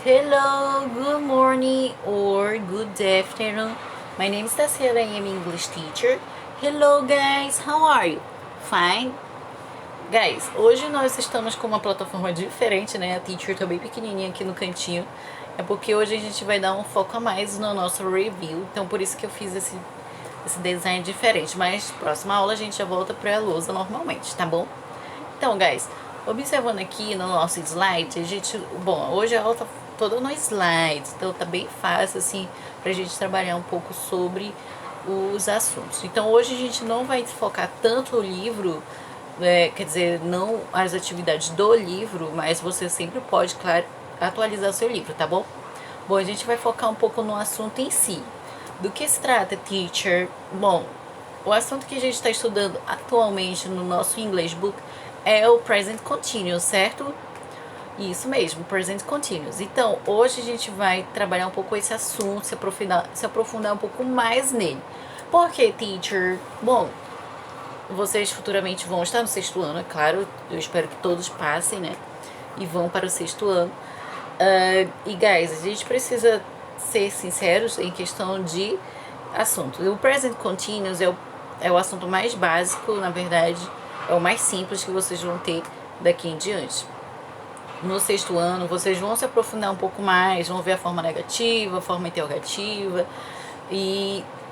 Hello, good morning or good afternoon. My name is Tassiana. I am English teacher. Hello guys, how are you? Fine? Guys, hoje nós estamos com uma plataforma diferente, né? A teacher tá bem pequenininha aqui no cantinho. É porque hoje a gente vai dar um foco a mais no nosso review. Então por isso que eu fiz esse design diferente. Mas próxima aula a gente já volta pra lousa normalmente, tá bom? Então, guys, observando aqui no nosso slide, a gente... Bom, hoje a aula tá toda no slide, então tá bem fácil, assim, pra gente trabalhar um pouco sobre os assuntos. Então, hoje a gente não vai focar tanto no livro, quer dizer, não as atividades do livro, mas você sempre pode, claro, atualizar seu livro, tá bom? Bom, a gente vai focar um pouco no assunto em si. Do que se trata, teacher? Bom, o assunto que a gente está estudando atualmente no nosso English Book é o Present Continuous, certo? Isso mesmo, Present Continuous. Então, hoje a gente vai trabalhar um pouco esse assunto, se aprofundar um pouco mais nele. Por que, teacher? Bom, vocês futuramente vão estar no 6º ano, é claro. Eu espero que todos passem, né? E vão para o 6º ano. E, guys, a gente precisa ser sinceros em questão de assunto. O Present Continuous é o assunto mais básico, na verdade, é o mais simples que vocês vão ter daqui em diante. No 6º ano, vocês vão se aprofundar um pouco mais, vão ver a forma negativa, a forma interrogativa,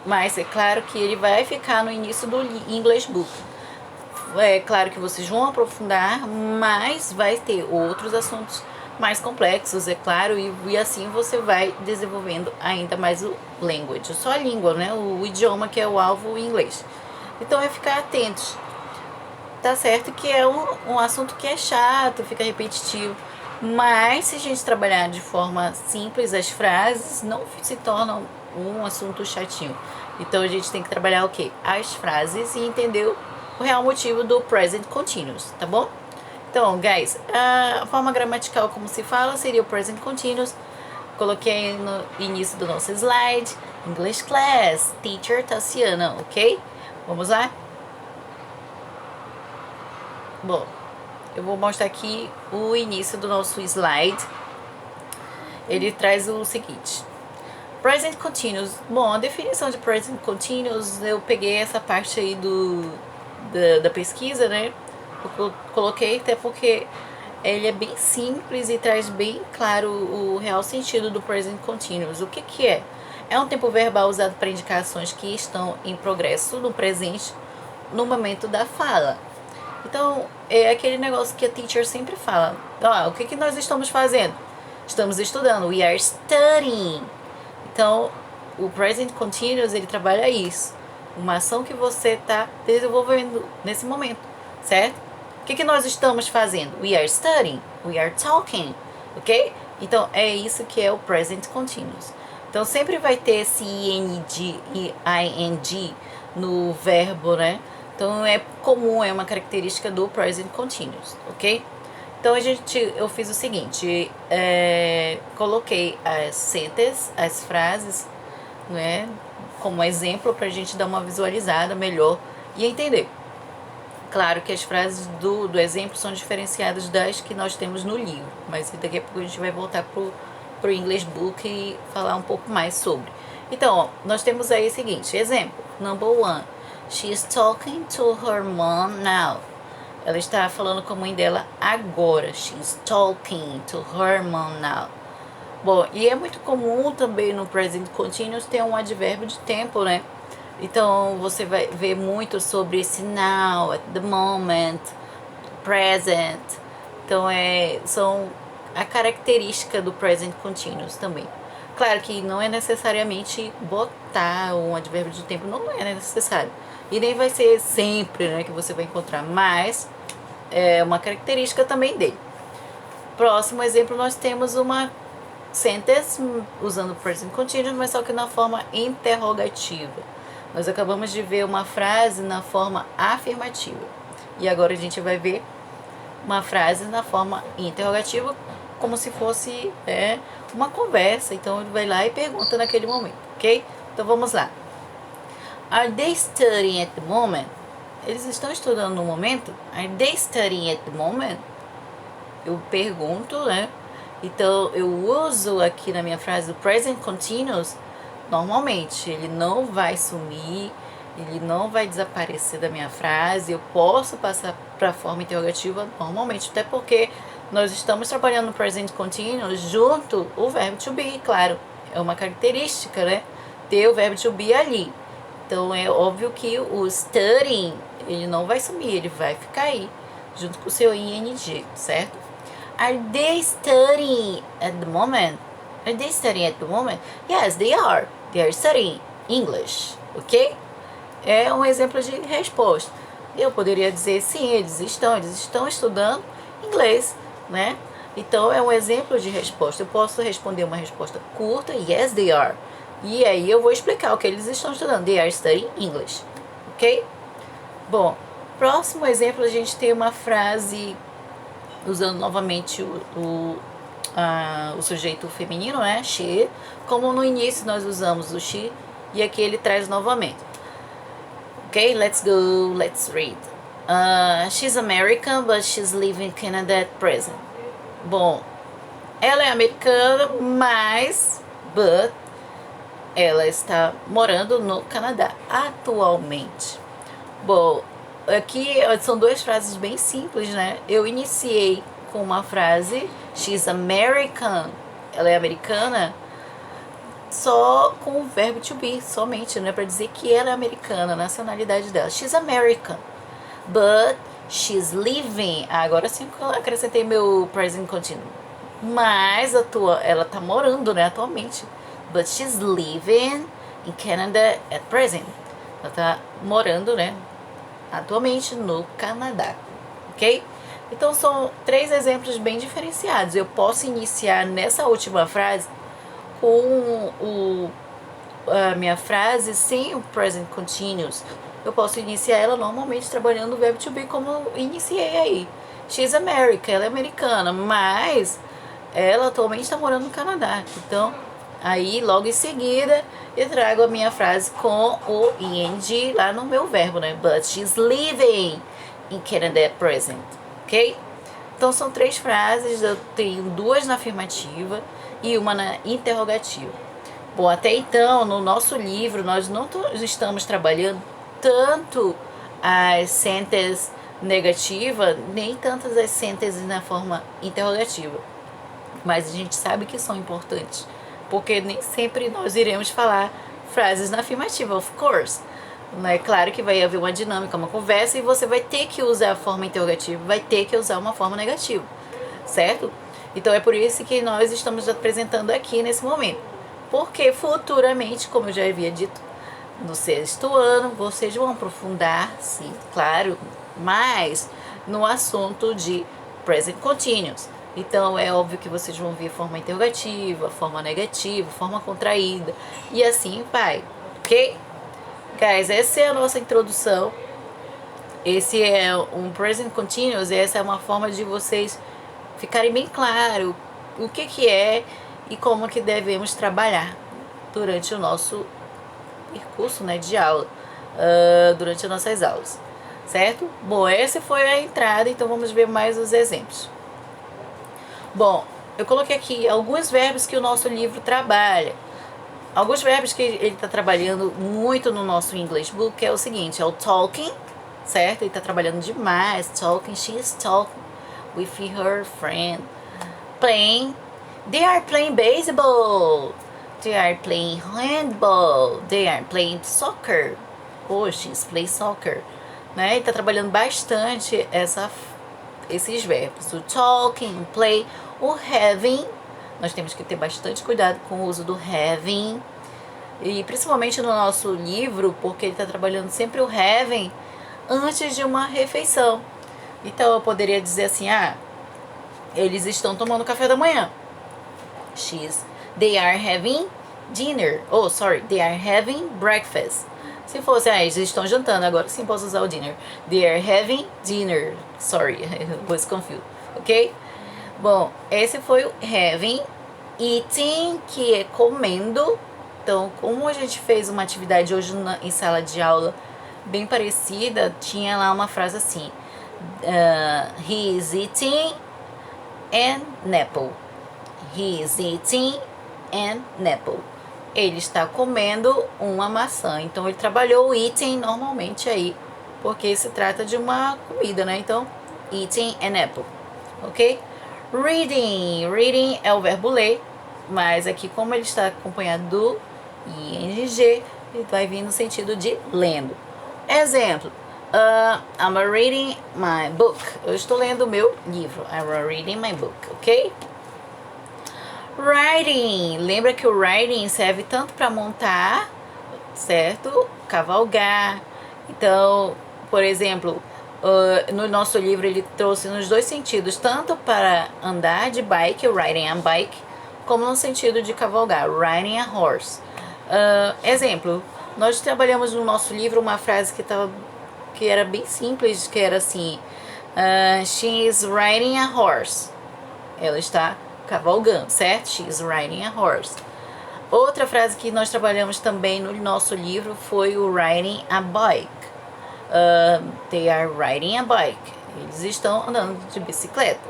mas é claro que ele vai ficar no início do English Book. É claro que vocês vão aprofundar, mas vai ter outros assuntos mais complexos, é claro, e assim você vai desenvolvendo ainda mais o language, só a língua, né? O idioma que é o alvo em inglês. Então é ficar atentos. Tá certo que é um assunto que é chato, fica repetitivo, mas se a gente trabalhar de forma simples as frases, não se tornam um assunto chatinho. Então a gente tem que trabalhar o quê? As frases e entender o real motivo do present continuous, tá bom? Então, guys, a forma gramatical como se fala seria o present continuous. Coloquei no início do nosso slide, English class, teacher Tassiana, ok? Vamos lá? Bom, eu vou mostrar aqui o início do nosso slide. Ele traz o seguinte: Present Continuous. Bom, a definição de Present Continuous, eu peguei essa parte aí da pesquisa, né? Eu coloquei até porque ele é bem simples e traz bem claro o real sentido do Present Continuous. O que é? É um tempo verbal usado para indicar ações que estão em progresso no presente no momento da fala. Então, é aquele negócio que a teacher sempre fala. O que nós estamos fazendo? Estamos estudando. We are studying. Então, o present continuous, ele trabalha isso. Uma ação que você está desenvolvendo nesse momento, certo? O que nós estamos fazendo? We are studying. We are talking. Ok? Então, é isso que é o present continuous. Então, sempre vai ter esse ing e ing no verbo, né? Então é comum, é uma característica do present continuous, ok? Então eu fiz o seguinte, coloquei as sentences, as frases, né, como exemplo para a gente dar uma visualizada melhor e entender. Claro que as frases do exemplo são diferenciadas das que nós temos no livro, mas daqui a pouco a gente vai voltar pro English Book e falar um pouco mais sobre. Então, nós temos aí o seguinte, exemplo, number 1. She is talking to her mom now. Ela está falando com a mãe dela agora. She is talking to her mom now. Bom, e é muito comum também no present continuous ter um advérbio de tempo, né? Então, você vai ver muito sobre esse now, at the moment, present. Então, são a característica do present continuous também. Claro que não é necessariamente botar um advérbio de tempo, não é necessário. E nem vai ser sempre, né, que você vai encontrar, mas é uma característica também dele. Próximo exemplo, nós temos uma sentence usando o present continuous, mas só que na forma interrogativa. Nós acabamos de ver uma frase na forma afirmativa. E agora a gente vai ver uma frase na forma interrogativa, como se fosse uma conversa. Então ele vai lá e pergunta naquele momento, ok? Então vamos lá. Are they studying at the moment? Eles estão estudando no momento? Are they studying at the moment? Eu pergunto, né? Então, eu uso aqui na minha frase o present continuous normalmente. Ele não vai sumir, ele não vai desaparecer da minha frase. Eu posso passar para a forma interrogativa normalmente, até porque nós estamos trabalhando no present continuous junto o verbo to be, claro. É uma característica, né? Ter o verbo to be ali. Então, é óbvio que o studying, ele não vai sumir, ele vai ficar aí, junto com o seu ing, certo? Are they studying at the moment? Are they studying at the moment? Yes, they are. They are studying English, ok? É um exemplo de resposta. Eu poderia dizer sim, eles estão estudando inglês, né? Então é um exemplo de resposta. Eu posso responder uma resposta curta, yes, they are. E aí eu vou explicar o que eles estão estudando. They are studying English, ok? Bom, próximo exemplo a gente tem uma frase usando novamente o sujeito feminino, né? She. Como no início nós usamos o she, e aqui ele traz novamente. Ok, let's go, let's read. She's American, but she's living in Canada at present. Bom, ela é americana, mas ela está morando no Canadá atualmente. Bom, aqui são duas frases bem simples, né? Eu iniciei com uma frase, she's American, ela é americana, só com o verbo to be, somente, né? Para dizer que ela é americana, a nacionalidade dela. She's American, but she's living. Agora sim eu acrescentei meu present continuous. Mas ela tá morando, né, atualmente. But she's living in Canada at present. Ela tá morando, né, atualmente no Canadá, ok? Então são três exemplos bem diferenciados. Eu posso iniciar nessa última frase com a minha frase sem o present continuous. Eu posso iniciar ela normalmente trabalhando o verbo to be como eu iniciei aí. She's American, ela é americana, mas ela atualmente está morando no Canadá. Então, aí logo em seguida eu trago a minha frase com o ing lá no meu verbo, né? But she's living in Canada at present, ok? Então são três frases, eu tenho duas na afirmativa e uma na interrogativa. Bom, até então no nosso livro nós não estamos trabalhando tanto as sentences negativas, nem tantas as sentences na forma interrogativa. Mas a gente sabe que são importantes, porque nem sempre nós iremos falar frases na afirmativa, of course. É claro que vai haver uma dinâmica, uma conversa, e você vai ter que usar a forma interrogativa, vai ter que usar uma forma negativa, certo? Então é por isso que nós estamos apresentando aqui nesse momento. Porque futuramente, como eu já havia dito, no sexto ano, vocês vão aprofundar, sim, claro, mais no assunto de present continuous. Então é óbvio que vocês vão ver forma interrogativa, forma negativa, forma contraída, e assim vai, ok? Guys, essa é a nossa introdução. Esse é um present continuous, e essa é uma forma de vocês ficarem bem claro o que é e como que devemos trabalhar durante o nosso percurso, né, de aula, durante as nossas aulas, certo? Bom, essa foi a entrada, então vamos ver mais os exemplos. Bom, eu coloquei aqui alguns verbos que o nosso livro trabalha. Alguns verbos que ele está trabalhando muito no nosso English Book é o seguinte, é o talking, certo? Ele está trabalhando demais, talking, she's talking with her friend. Playing, they are playing baseball. They are playing handball. They are playing soccer. Oh, she's playing soccer. Né? Ele está trabalhando bastante esses verbos. O talking, o play, o having. Nós temos que ter bastante cuidado com o uso do having. E principalmente no nosso livro, porque ele está trabalhando sempre o having antes de uma refeição. Então eu poderia dizer assim, eles estão tomando café da manhã. They are having dinner. Oh, sorry, they are having breakfast. Se fosse, eles estão jantando, agora sim posso usar o dinner. They are having dinner. Sorry, I was confused. Ok? Bom, esse foi o having. Eating, que é comendo. Então, como a gente fez uma atividade hoje em sala de aula bem parecida, tinha lá uma frase assim. He is eating an apple. He is eating an apple. Ele está comendo uma maçã. Então, ele trabalhou o eating normalmente aí, porque se trata de uma comida, né? Então, eating an apple, ok? Reading. Reading é o verbo ler, mas aqui, como ele está acompanhado do ing, ele vai vir no sentido de lendo. Exemplo. I'm reading my book. Eu estou lendo o meu livro. I'm reading my book, ok? Riding. Lembra que o riding serve tanto para montar, certo? Cavalgar. Então, por exemplo, no nosso livro ele trouxe nos dois sentidos, tanto para andar de bike, riding a bike, como no sentido de cavalgar, riding a horse. Exemplo, nós trabalhamos no nosso livro uma frase que era bem simples, que era assim, she is riding a horse. Ela está cavalgando, certo? She is riding a horse. Outra frase que nós trabalhamos também no nosso livro foi o riding a bike. They are riding a bike. Eles estão andando de bicicleta.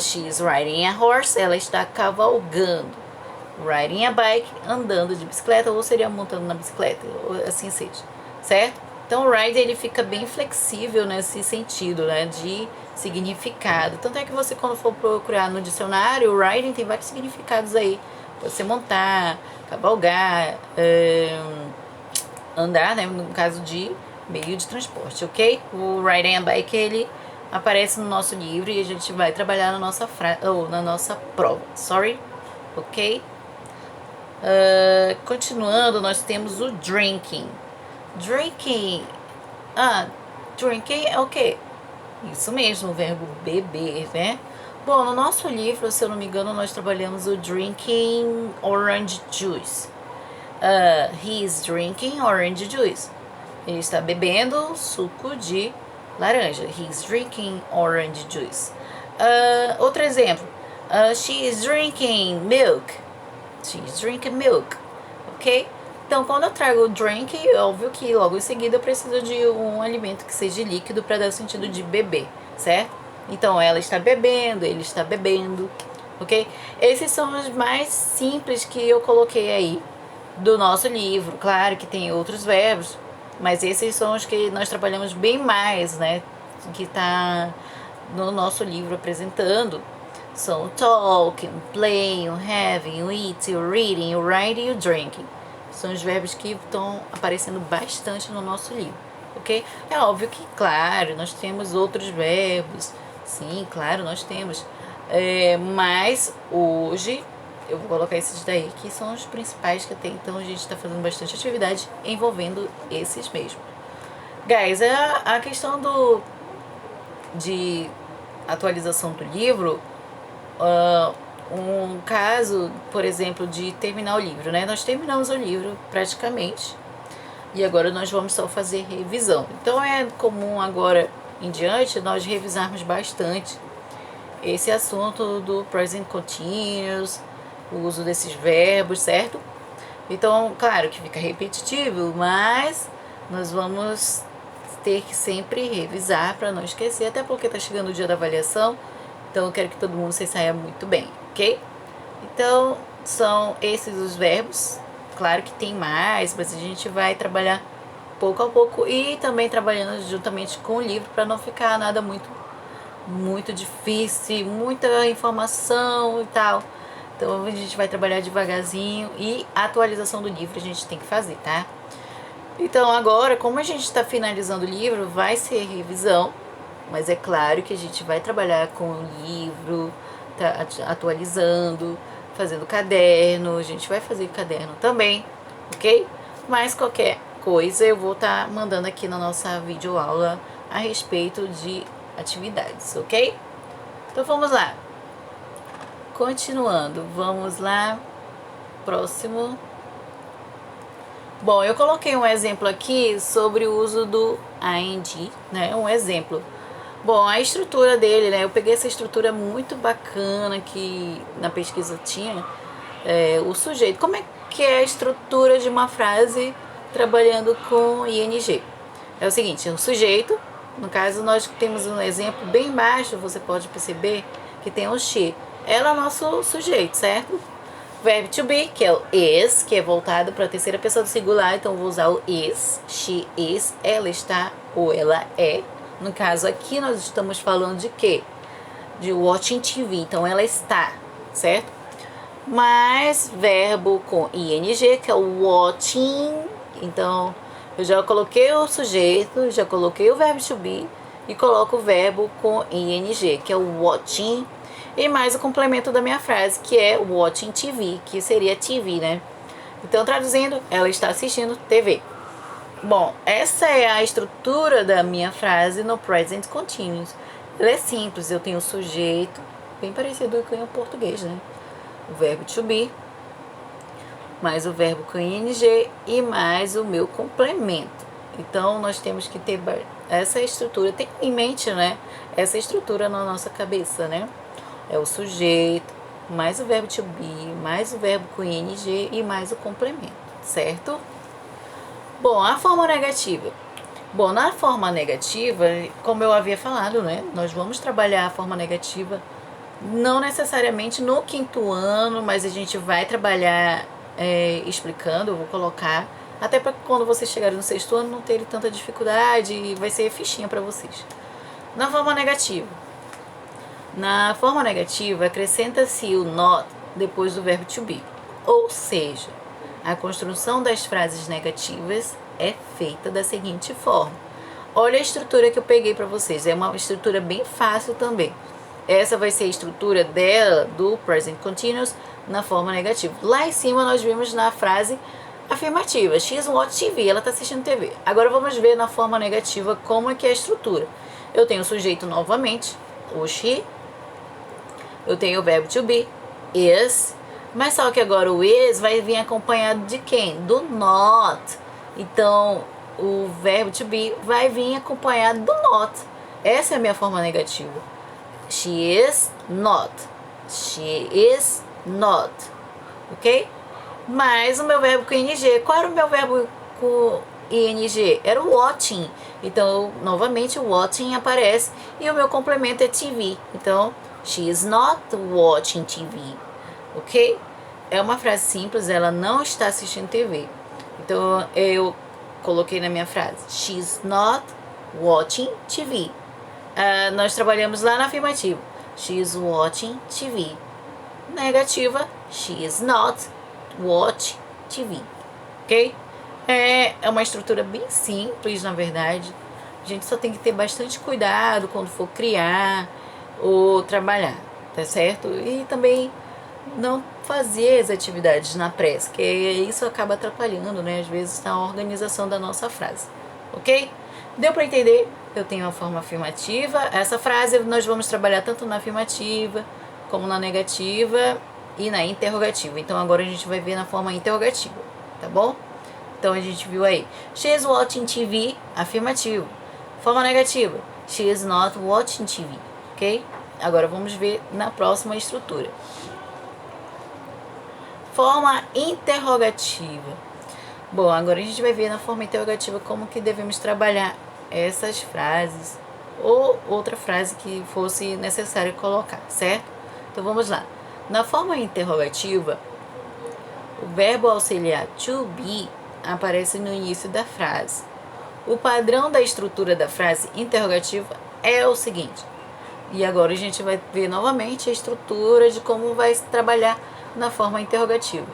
She is riding a horse. Ela está cavalgando. Riding a bike, andando de bicicleta, ou seria montando na bicicleta, ou assim seja, certo? Então o ride ele fica bem flexível nesse sentido, né, de significado. Tanto é que você, quando for procurar no dicionário, o riding tem vários significados aí. Você montar, cavalgar, andar, né, no caso de meio de transporte, ok? O riding a bike ele aparece no nosso livro e a gente vai trabalhar na nossa na nossa prova, ok? Continuando, nós temos o drinking. Drinking é o quê? Isso mesmo, o verbo beber, né? Bom, no nosso livro, se eu não me engano, nós trabalhamos o drinking orange juice. He is drinking orange juice. Ele está bebendo suco de laranja. He is drinking orange juice. Outro exemplo. She is drinking milk. She is drinking milk. Ok? Então, quando eu trago o drink, é óbvio que logo em seguida eu preciso de um alimento que seja líquido para dar o sentido de beber, certo? Então, ela está bebendo, ele está bebendo, ok? Esses são os mais simples que eu coloquei aí do nosso livro. Claro que tem outros verbos, mas esses são os que nós trabalhamos bem mais, né? Que está no nosso livro apresentando. São o talking, o playing, o having, o eating, o reading, o writing e o drinking. São os verbos que estão aparecendo bastante no nosso livro, ok? É óbvio que, claro, nós temos outros verbos. Sim, claro, nós temos. Mas hoje eu vou colocar esses daí que são os principais que até então a gente está fazendo bastante atividade envolvendo esses mesmos. Guys, a questão de atualização do livro, um caso, por exemplo, de terminar o livro, né? Nós terminamos o livro praticamente e agora nós vamos só fazer revisão. Então é comum agora em diante nós revisarmos bastante esse assunto do present continuous, o uso desses verbos, certo? Então, claro que fica repetitivo, mas nós vamos ter que sempre revisar para não esquecer, até porque está chegando o dia da avaliação, então eu quero que todo mundo se saia muito bem, ok? Então, são esses os verbos. Claro que tem mais, mas a gente vai trabalhar pouco a pouco e também trabalhando juntamente com o livro para não ficar nada muito difícil, muita informação e tal. Então a gente vai trabalhar devagarzinho e a atualização do livro a gente tem que fazer, tá? Então agora, como a gente está finalizando o livro, vai ser revisão, mas é claro que a gente vai trabalhar com o livro, tá atualizando, fazendo caderno, a gente vai fazer caderno também, ok? Mas qualquer coisa eu vou estar mandando aqui na nossa videoaula a respeito de atividades, ok? Então vamos lá. Continuando, vamos lá. Próximo. Bom, eu coloquei um exemplo aqui sobre o uso do ing, né? Um exemplo. Bom, a estrutura dele, né? Eu peguei essa estrutura muito bacana que na pesquisa tinha. O sujeito. Como é que é a estrutura de uma frase trabalhando com ing? É o seguinte, o sujeito, no caso nós temos um exemplo bem baixo, você pode perceber que tem o she. ela é o nosso sujeito, certo? Verbo to be, que é o is, que é voltado para a terceira pessoa do singular, então eu vou usar o is. She is, ela está ou ela é. No caso aqui nós estamos falando de quê? De watching TV, então ela está, certo? Mais verbo com ing, que é o watching, então eu já coloquei o sujeito, já coloquei o verbo to be e coloco o verbo com ing, que é o watching, e mais o complemento da minha frase, que é watching TV, que seria TV, né? Então, traduzindo, ela está assistindo TV. Bom, essa é a estrutura da minha frase no present continuous. Ela é simples, eu tenho o sujeito, bem parecido com o português, né? O verbo to be, mais o verbo com ing e mais o meu complemento. Então, nós temos que ter essa estrutura, tem em mente, né? Essa estrutura na nossa cabeça, né? É o sujeito, mais o verbo to be, mais o verbo com ing e mais o complemento, certo? Bom, a forma negativa. Bom, na forma negativa, como eu havia falado, né? Nós vamos trabalhar a forma negativa não necessariamente no quinto ano, mas a gente vai trabalhar explicando, eu vou colocar, até para quando vocês chegarem no sexto ano não terem tanta dificuldade e vai ser fichinha para vocês. Na forma negativa. Na forma negativa, acrescenta-se o not depois do verbo to be. Ou seja, a construção das frases negativas é feita da seguinte forma. Olha a estrutura que eu peguei para vocês. É uma estrutura bem fácil também. Essa vai ser a estrutura dela, do present continuous, na forma negativa. Lá em cima nós vimos na frase afirmativa. She's watching TV. Ela está assistindo TV. Agora vamos ver na forma negativa como é que é a estrutura. Eu tenho o sujeito novamente, o she. Eu tenho o verbo to be, is, mas só que agora o is vai vir acompanhado de quem? Do not. Então, o verbo to be vai vir acompanhado do not. Essa é a minha forma negativa. She is not. She is not. Ok? Mas o meu verbo com ing. Qual era o meu verbo com ing? Era o watching. Então, novamente, o watching aparece e o meu complemento é TV. Então, she is not watching TV, ok? É uma frase simples, ela não está assistindo TV. Então, eu coloquei na minha frase, she is not watching TV. Nós trabalhamos lá na afirmativa, she is watching TV. Negativa, she is not watching TV, ok? É uma estrutura bem simples, na verdade. A gente só tem que ter bastante cuidado quando for criar ou trabalhar, tá certo? E também não fazer as atividades na pressa, que isso acaba atrapalhando, né? Às vezes na organização da nossa frase, ok? Deu para entender? Eu tenho a forma afirmativa. Essa frase nós vamos trabalhar tanto na afirmativa como na negativa e na interrogativa. Então agora a gente vai ver na forma interrogativa, tá bom? Então a gente viu aí, she is watching TV, afirmativo. Forma negativa, she is not watching TV. Ok? Agora vamos ver na próxima estrutura. Forma interrogativa. Bom, agora a gente vai ver na forma interrogativa como que devemos trabalhar essas frases ou outra frase que fosse necessário colocar, certo? Então vamos lá. Na forma interrogativa, o verbo auxiliar to be aparece no início da frase. O padrão da estrutura da frase interrogativa é o seguinte. E agora a gente vai ver novamente a estrutura de como vai se trabalhar na forma interrogativa.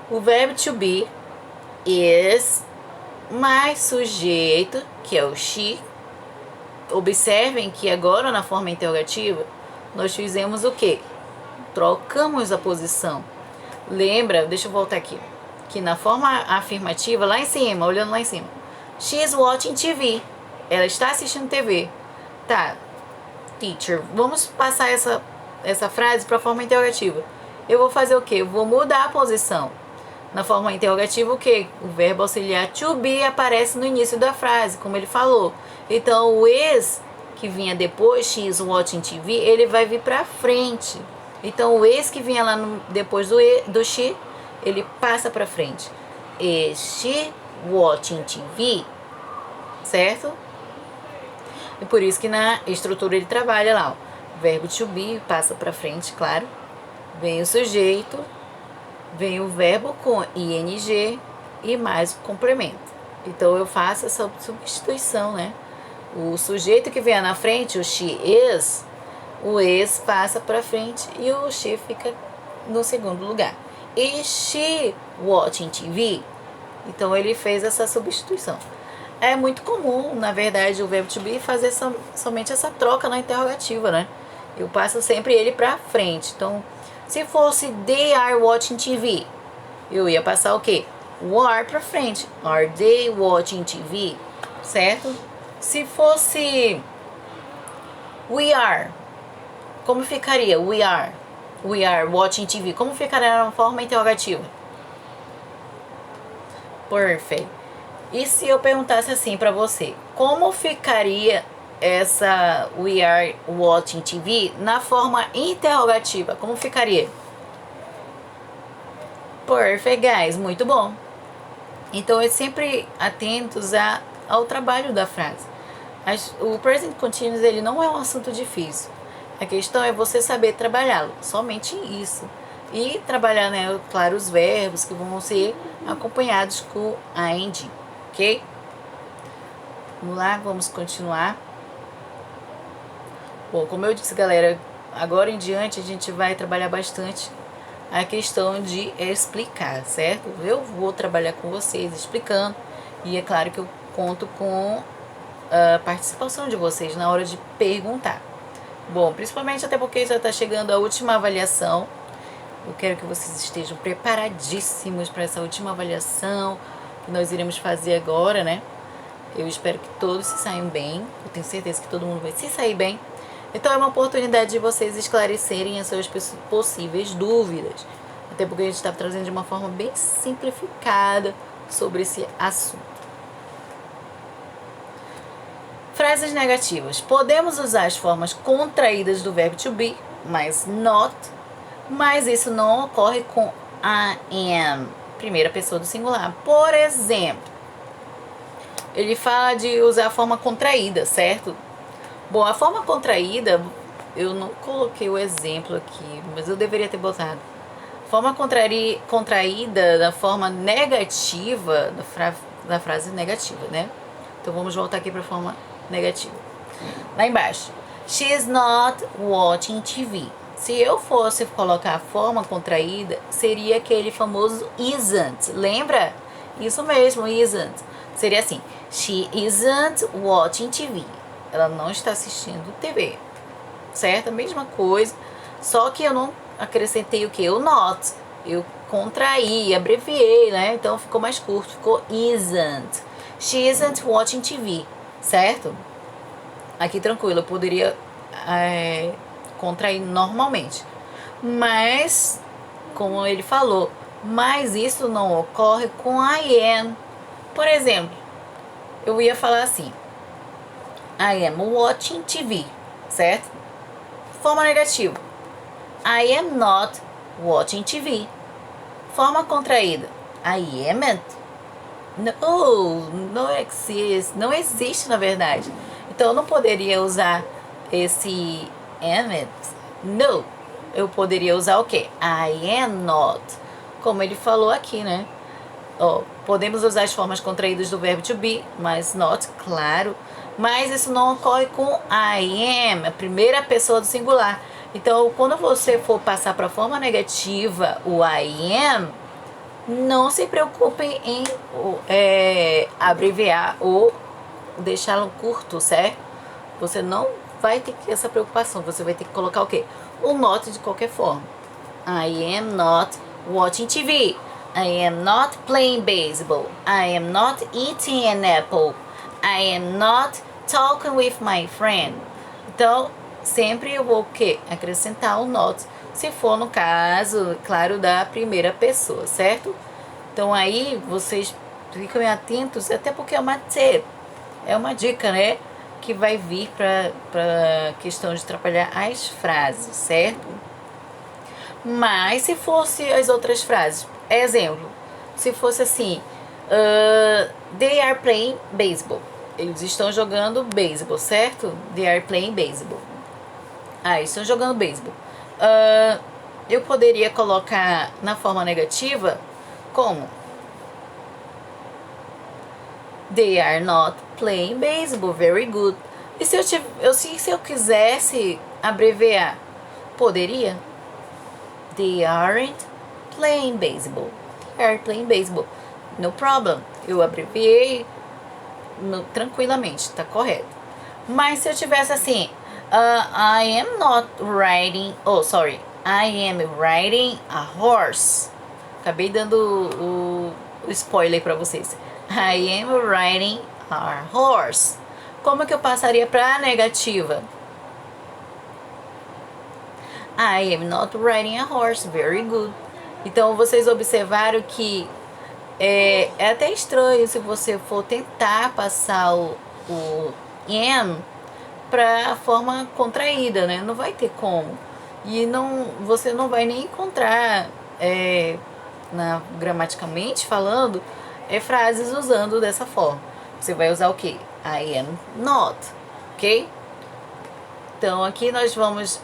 O verbo to be is mais sujeito, que é o she. Observem que agora na forma interrogativa nós fizemos o quê? Trocamos a posição. Lembra, deixa eu voltar aqui, que na forma afirmativa, lá em cima, olhando lá em cima, she is watching TV. Ela está assistindo TV. Tá, teacher, vamos passar essa frase para a forma interrogativa. Eu vou fazer o quê? Eu vou mudar a posição. Na forma interrogativa, o quê? O verbo auxiliar to be aparece no início da frase, como ele falou. Então, o is, que vinha depois, she is watching TV, ele vai vir para frente. Então, o is que vinha lá depois do she, ele passa para frente. Is she watching TV? Certo? E por isso que na estrutura ele trabalha lá, ó. verbo to be, passa para frente, claro. Vem o sujeito, vem o verbo com ing e mais o complemento. Então eu faço essa substituição, né? O sujeito que vem na frente, o she is, o is passa para frente e o she fica no segundo lugar. Is she watching TV? Então ele fez essa substituição. É muito comum, na verdade, o verbo to be fazer somente essa troca na interrogativa, né? Eu passo sempre ele para frente. Então, se fosse they are watching TV, eu ia passar o quê? O are para frente. Are they watching TV? Certo? Se fosse we are, como ficaria? We are watching TV. Como ficaria na forma interrogativa? Perfect. E se eu perguntasse assim para você, como ficaria essa we are watching TV na forma interrogativa? Como ficaria? Perfect, guys. Muito bom. Então, é sempre atentos ao trabalho da frase. O present continuous, ele não é um assunto difícil. A questão é você saber trabalhá-lo. Somente isso. E trabalhar, né, claro, os verbos que vão ser acompanhados com ing. Ok? Vamos lá, vamos continuar. Bom, como eu disse, galera, agora em diante a gente vai trabalhar bastante a questão de explicar, certo? Eu vou trabalhar com vocês explicando e é claro que eu conto com a participação de vocês na hora de perguntar. Bom, principalmente até porque já está chegando a última avaliação. Eu quero que vocês estejam preparadíssimos para essa última avaliação que nós iremos fazer agora, né? Eu espero que todos se saiam bem. Eu tenho certeza que todo mundo vai se sair bem. Então é uma oportunidade de vocês esclarecerem as suas possíveis dúvidas. Até porque a gente está trazendo de uma forma bem simplificada sobre esse assunto. Frases negativas. Podemos usar as formas contraídas do verbo to be, mas not. Mas isso não ocorre com I am, primeira pessoa do singular. Por exemplo, ele fala de usar a forma contraída, certo? Bom, a forma contraída, eu não coloquei o exemplo aqui, mas eu deveria ter botado. Forma contraída da forma negativa, da frase negativa, né? Então vamos voltar aqui para a forma negativa. Lá embaixo. She is not watching TV. Se eu fosse colocar a forma contraída, seria aquele famoso isn't. Lembra? Isso mesmo, isn't. Seria assim. She isn't watching TV. Ela não está assistindo TV. Certo? A mesma coisa. Só que eu não acrescentei o que? O not. Eu contraí, abreviei, né? Então ficou mais curto. Ficou isn't. She isn't watching TV. Certo? Aqui tranquilo. Eu poderia contrair normalmente. Mas, como ele falou, mas isso não ocorre com I am. Por exemplo, eu ia falar assim. I am watching TV, certo? Forma negativa. I am not watching TV. Forma contraída. I amn't. Não existe, na verdade. Então, eu não poderia usar esse amn't. No. Eu poderia usar o quê? I am not. Como ele falou aqui, né? Podemos usar as formas contraídas do verbo to be, mas not, claro. Mas isso não ocorre com I am, a primeira pessoa do singular. Então, quando você for passar para a forma negativa, o I am, não se preocupem em abreviar ou deixá-lo curto, certo? Você não vai ter essa preocupação. Você vai ter que colocar o quê? O not de qualquer forma. I am not watching TV. I am not playing baseball. I am not eating an apple. I am not talking with my friend. Então, sempre eu vou o quê? Acrescentar o not. Se for no caso, claro, da primeira pessoa, certo? Então, aí vocês ficam atentos, até porque é uma tip. É uma dica, né? Que vai vir para questão de trabalhar as frases, certo? Mas se fosse as outras frases, exemplo, se fosse assim, they are playing baseball. Eles estão jogando beisebol, certo? They are playing baseball. Ah, estão jogando beisebol. Eu poderia colocar na forma negativa como? They are not playing baseball. Very good. E se eu quisesse abreviar, poderia? They aren't playing baseball. They are playing baseball. No problem. Eu abreviei tranquilamente, tá correto. Mas se eu tivesse assim, I am not riding. Oh, sorry. I am riding a horse. Acabei dando o spoiler pra vocês. I am riding a horse. Como que eu passaria pra negativa? I am not riding a horse. Very good. Então vocês observaram que é até estranho se você for tentar passar o am para a forma contraída, né? Não vai ter como. E você não vai nem encontrar, gramaticalmente falando, frases usando dessa forma. Você vai usar o quê? I am not, ok? Então aqui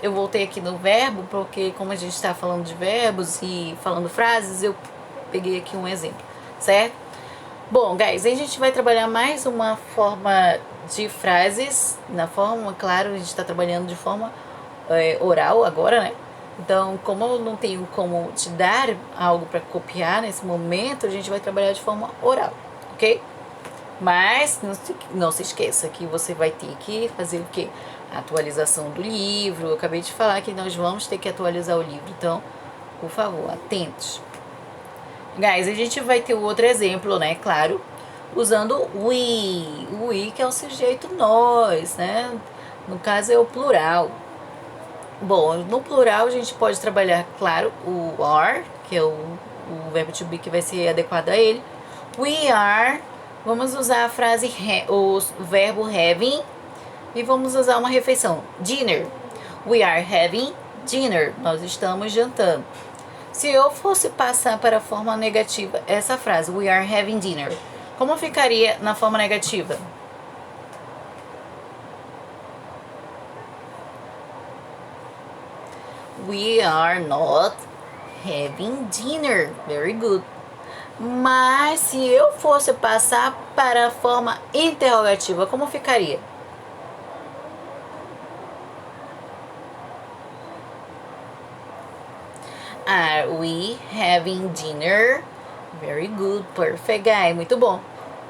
eu voltei aqui no verbo, porque como a gente está falando de verbos e falando frases, eu peguei aqui um exemplo, certo? Bom, guys, aí a gente vai trabalhar mais uma forma de frases. Na forma, claro, a gente está trabalhando de forma oral agora, né? Então, como eu não tenho como te dar algo para copiar nesse momento, a gente vai trabalhar de forma oral, ok? Mas não se esqueça que você vai ter que fazer o quê? A atualização do livro. Eu acabei de falar que nós vamos ter que atualizar o livro, então, por favor, atentos. Guys, a gente vai ter o outro exemplo, né? Claro, usando we. O we que é o sujeito nós, né? No caso é o plural. Bom, no plural a gente pode trabalhar, claro, o are, que é o verbo to be que vai ser adequado a ele. We are. Vamos usar a frase, o verbo having. E vamos usar uma refeição. Dinner. We are having dinner. Nós estamos jantando. Se eu fosse passar para a forma negativa essa frase, we are having dinner, como ficaria na forma negativa? We are not having dinner. Very good. Mas se eu fosse passar para a forma interrogativa, como ficaria? Are we having dinner? Very good, perfect guy, muito bom.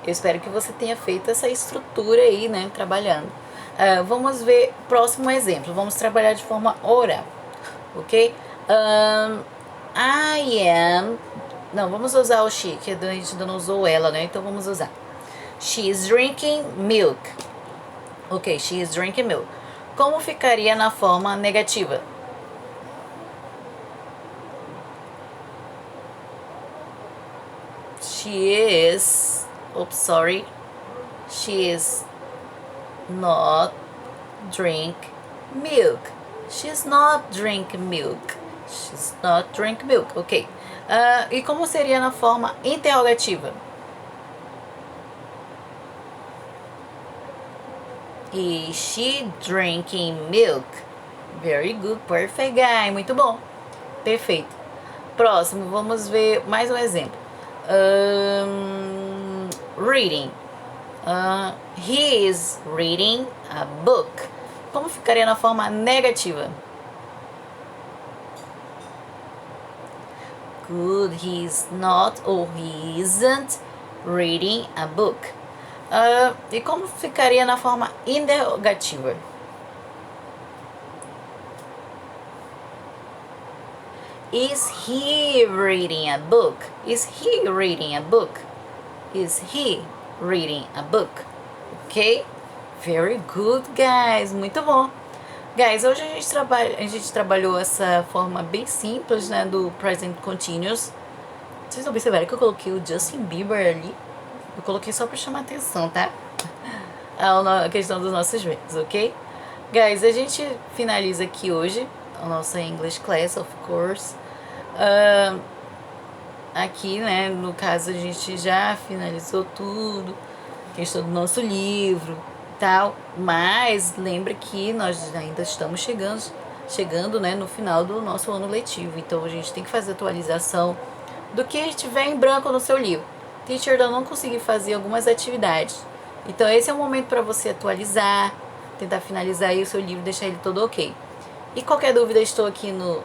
Eu espero que você tenha feito essa estrutura aí, né, trabalhando. Vamos ver próximo exemplo. Vamos trabalhar de forma oral, ok? I am... Não, vamos usar o she, que a gente ainda não usou ela, né? Então vamos usar. She is drinking milk. Ok, she is drinking milk. Como ficaria na forma negativa? She is not drink milk. She's not drink milk. She's not drink milk. Ok. E como seria na forma interrogativa? Is she drinking milk? Very good, perfect guy. Muito bom. Perfeito. Próximo, vamos ver mais um exemplo. Reading. He is reading a book. Como ficaria na forma negativa? Good, he is not or he isn't reading a book. E como ficaria na forma interrogativa? Is he reading a book? Is he reading a book? Is he reading a book? Ok? Very good, guys. Muito bom. Guys, hoje a gente trabalhou essa forma bem simples, né, do present continuous. Vocês observaram que eu coloquei o Justin Bieber ali? Eu coloquei só pra chamar atenção, tá? A questão dos nossos verbos, ok? Guys, a gente finaliza aqui hoje a nossa English class, of course. Aqui, né, no caso, a gente já finalizou tudo. Questão do nosso livro. tal. Mas lembre que nós ainda estamos chegando, né, no final do nosso ano letivo. Então a gente tem que fazer atualização do que estiver em branco no seu livro. Teacher, eu não consegui fazer algumas atividades. Então esse é o momento para você atualizar, tentar finalizar aí o seu livro, deixar ele todo ok. E qualquer dúvida, estou aqui no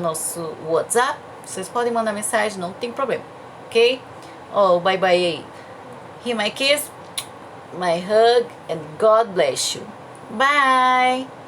nosso WhatsApp. Vocês podem mandar mensagem, não tem problema, ok? Oh, bye bye aí. Here my kiss, my hug, and God bless you. Bye!